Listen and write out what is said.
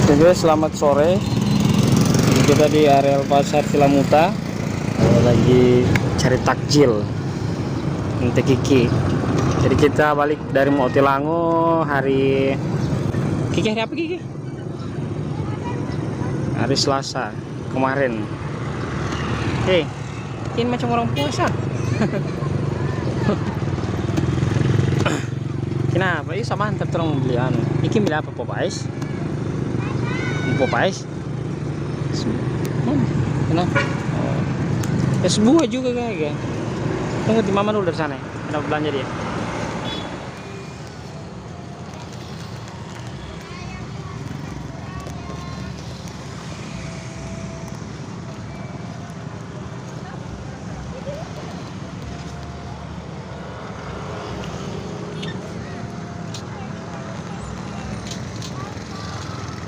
Oke, selamat sore. Kita di areal pasar Silamuta. Lagi cari takjil untuk Kiki. Jadi kita balik dari Motilango hari Kiki, hari apa Kiki? Hari Selasa kemarin. Hei, ini macam orang puasa. Kenapa? Ini sama antar terong belian. Iki beli apa, Popeyes? Popeyes? Kenapa? Oh. Es buah juga kayaknya. Tunggu di mama dulu dari sana. Kenapa belanja dia?